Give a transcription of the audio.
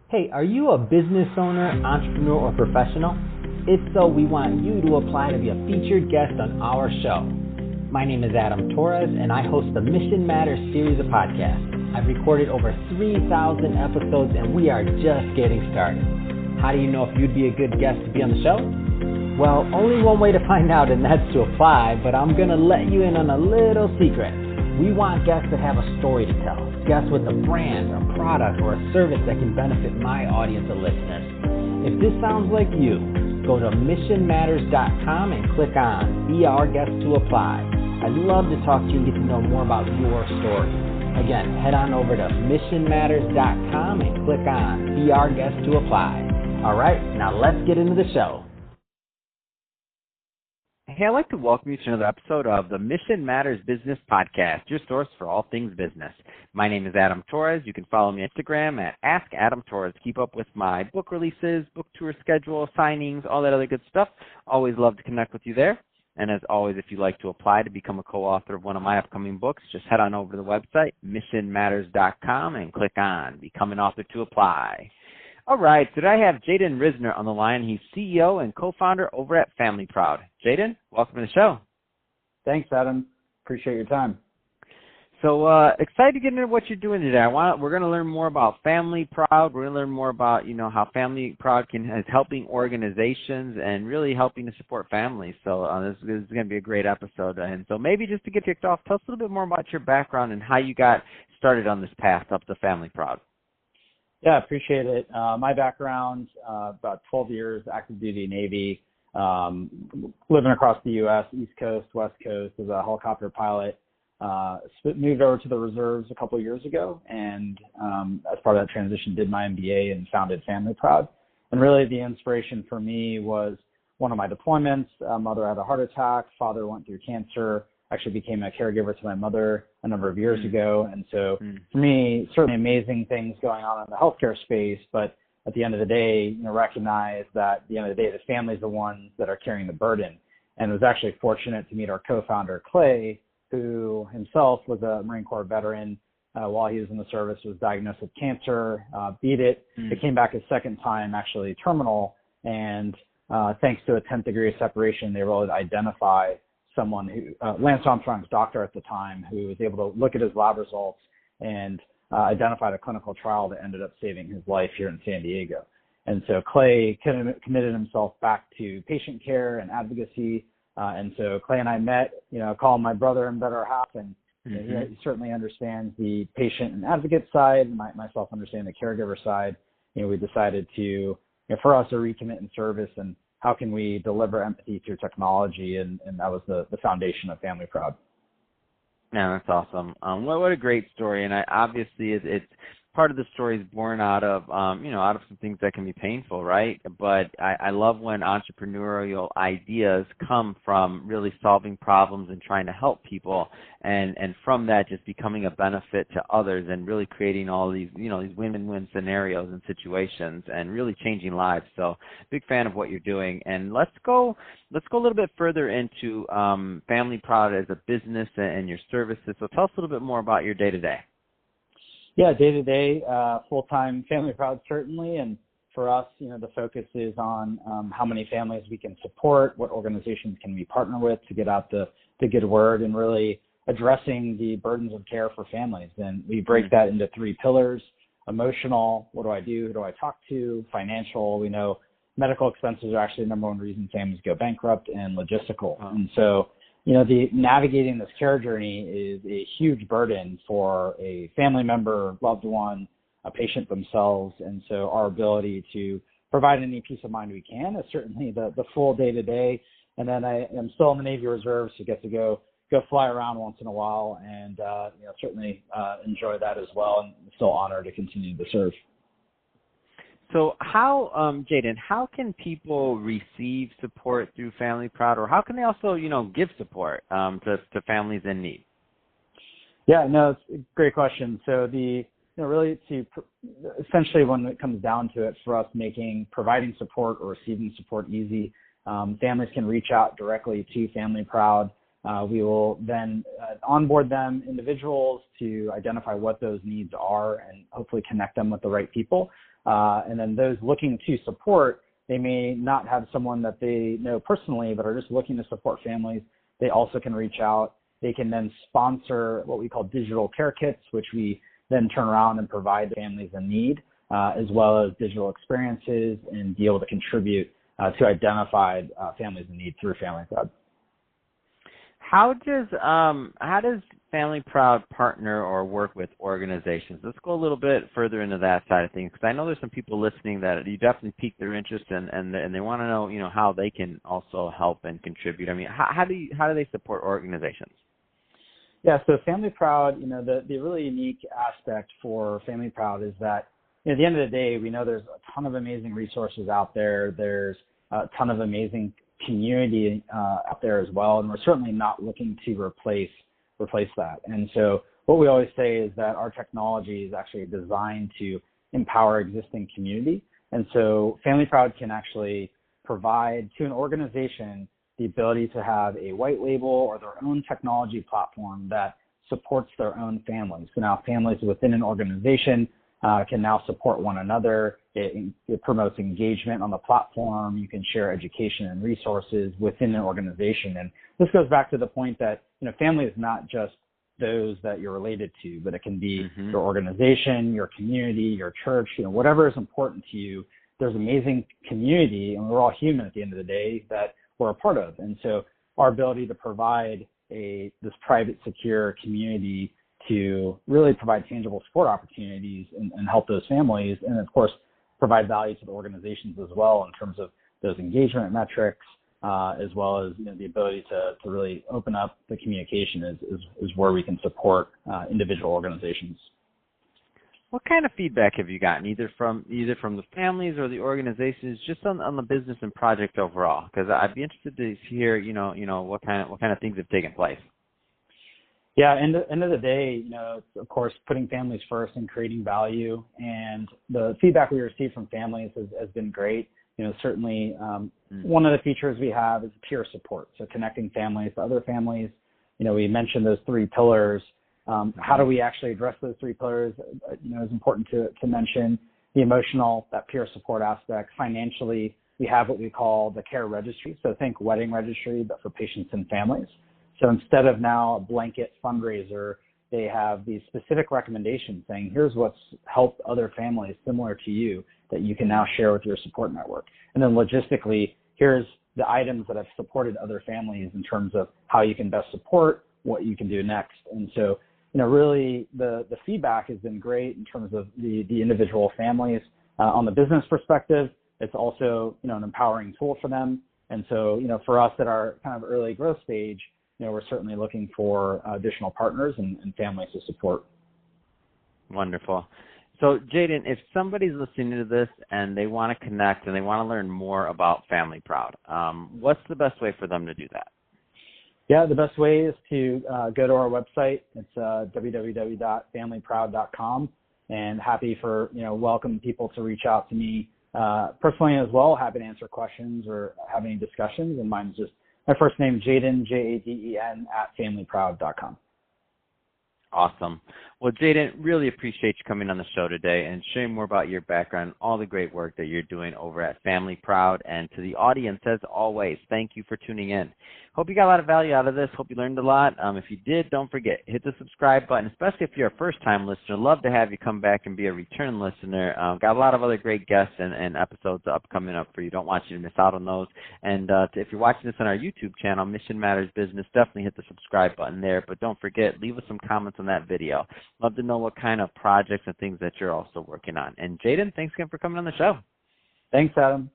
Hey, are you a business owner, entrepreneur, or professional? If so, we want you to apply to be a featured guest on our show. My name is Adam Torres, and I host the Mission Matters series of podcasts. I've recorded over 3,000 episodes, and we are just getting started. How do you know if you'd be a good guest to be on the show? Well, only one way to find out, and that's to apply, but I'm going to let you in on a little secret. We want guests that have a story to tell, guests with a brand, a product, or a service that can benefit my audience of listeners. If this sounds like you, go to missionmatters.com and click on Be Our Guest to apply. I'd love to talk to you and get to know more about your story. Again, head on over to missionmatters.com and click on Be Our Guest to apply. All right, now let's get into the show. Hey, I'd like to welcome you to another episode of the Mission Matters Business Podcast, your source for all things business. My name is Adam Torres. You can follow me on Instagram at AskAdamTorres. Keep up with my book releases, book tour schedule, signings, all that other good stuff. Always love to connect with you there. And as always, if you'd like to apply to become a co-author of one of my upcoming books, just head on over to the website, missionmatters.com, and click on Become an Author to Apply. All right, today I have Jaden Risner on the line. He's CEO and co-founder over at Family Proud. Jaden, welcome to the show. Thanks, Adam. Appreciate your time. So excited to get into what you're doing today. We're going to learn more about Family Proud. We're going to learn more about how Family Proud is helping organizations and really helping to support families. So this is going to be a great episode. And so maybe just to get kicked off, tell us a little bit more about your background and how you got started on this path up to Family Proud. Yeah, appreciate it. My background, about 12 years, active duty Navy, living across the U.S., East Coast, West Coast as a helicopter pilot. Moved over to the reserves a couple of years ago, and as part of that transition, did my MBA and founded Family Proud. And really the inspiration for me was one of my deployments. Mother had a heart attack, father went through cancer, actually became a caregiver to my mother a number of years ago. And so for me, certainly amazing things going on in the healthcare space, but at the end of the day, recognize that at the end of the day, the family's the ones that are carrying the burden. And was actually fortunate to meet our co-founder, Clay, who himself was a Marine Corps veteran. While he was in the service, was diagnosed with cancer, beat it. It came back a second time, actually terminal. And thanks to a 10th degree of separation, they were able to identify someone who, Lance Armstrong's doctor at the time, who was able to look at his lab results and identified a clinical trial that ended up saving his life here in San Diego. And so Clay committed himself back to patient care and advocacy. And so Clay and I met, call him my brother and better half, and he certainly understands the patient and advocate side, myself understand the caregiver side. We decided to, for us, a recommit in service and how can we deliver empathy through technology, and that was the foundation of Family Proud. Yeah, that's awesome. What a great story, and obviously it's part of the story is born out of out of some things that can be painful, right? But I love when entrepreneurial ideas come from really solving problems and trying to help people, and from that just becoming a benefit to others and really creating all these these win-win scenarios and situations and really changing lives. So big fan of what you're doing. And let's go a little bit further into Family Proud as a business and your services. So tell us a little bit more about your day-to-day. Yeah, day-to-day, full-time Family Proud, certainly. And for us, the focus is on how many families we can support, what organizations can we partner with to get out the good word, and really addressing the burdens of care for families. And we break that into three pillars: emotional, what do I do, who do I talk to; financial, we know medical expenses are actually the number one reason families go bankrupt; and logistical. And so the navigating this care journey is a huge burden for a family member, loved one, a patient themselves. And so our ability to provide any peace of mind we can is certainly the full day-to-day. And then I am still in the Navy Reserve, so get to go fly around once in a while, and certainly enjoy that as well, and still honored to continue to serve. So how, Jaden, how can people receive support through Family Proud, or how can they also, give support to families in need? Yeah, no, it's a great question. So really essentially when it comes down to it, for us, providing support or receiving support easy, families can reach out directly to Family Proud. We will then onboard them, individuals, to identify what those needs are and hopefully connect them with the right people. And then those looking to support, they may not have someone that they know personally, but are just looking to support families. They also can reach out. They can then sponsor what we call digital care kits, which we then turn around and provide families in need, as well as digital experiences, and be able to contribute to identified families in need through Family Proud. How does Family Proud partner or work with organizations? Let's go a little bit further into that side of things, because I know there's some people listening that you definitely piqued their interest and they want to know, how they can also help and contribute. I mean, how do they support organizations? Yeah, so Family Proud, the really unique aspect for Family Proud is that at the end of the day, we know there's a ton of amazing resources out there. There's a ton of amazing community out there as well, and we're certainly not looking to replace that. And so what we always say is that our technology is actually designed to empower existing community. And so Family Proud can actually provide to an organization the ability to have a white label or their own technology platform that supports their own families. So now families within an organization can now support one another. It promotes engagement on the platform. You can share education and resources within an organization. And this goes back to the point that, family is not just those that you're related to, but it can be your organization, your community, your church, whatever is important to you. There's amazing community, and we're all human at the end of the day, that we're a part of. And so our ability to provide this private, secure community to really provide tangible support opportunities and help those families, and of course provide value to the organizations as well in terms of those engagement metrics, as well as the ability to really open up the communication is where we can support individual organizations. What kind of feedback have you gotten, either from the families or the organizations, just on the business and project overall? Because I'd be interested to hear, what kind of things have taken place. Yeah, end of the day, it's of course putting families first and creating value. And the feedback we receive from families has been great. Certainly one of the features we have is peer support, so connecting families to other families. We mentioned those three pillars. How do we actually address those three pillars? Is important to mention the emotional, that peer support aspect. Financially, we have what we call the Care Registry. So think wedding registry, but for patients and families. So instead of now a blanket fundraiser, they have these specific recommendations saying, here's what's helped other families similar to you that you can now share with your support network. And then logistically, here's the items that have supported other families in terms of how you can best support, what you can do next. And so, really the feedback has been great in terms of the individual families. On the business perspective, it's also, an empowering tool for them. And so, for us at our kind of early growth stage, we're certainly looking for additional partners and families to support. Wonderful. So, Jaden, if somebody's listening to this and they want to connect and they want to learn more about Family Proud, what's the best way for them to do that? Yeah, the best way is to go to our website. It's www.familyproud.com, and happy for, welcome people to reach out to me personally as well. Happy to answer questions or have any discussions. And mine's just my first name, Jaden, Jaden, @familyproud.com. Awesome. Well, Jaden, really appreciate you coming on the show today and sharing more about your background, all the great work that you're doing over at Family Proud. And to the audience, as always, thank you for tuning in. Hope you got a lot of value out of this. Hope you learned a lot. If you did, don't forget, hit the subscribe button, especially if you're a first-time listener. Love to have you come back and be a return listener. Got a lot of other great guests and episodes coming up for you. Don't want you to miss out on those. And if you're watching this on our YouTube channel, Mission Matters Business, definitely hit the subscribe button there. But don't forget, leave us some comments on that video. Love to know what kind of projects and things that you're also working on. And Jaden, thanks again for coming on the show. Thanks, Adam.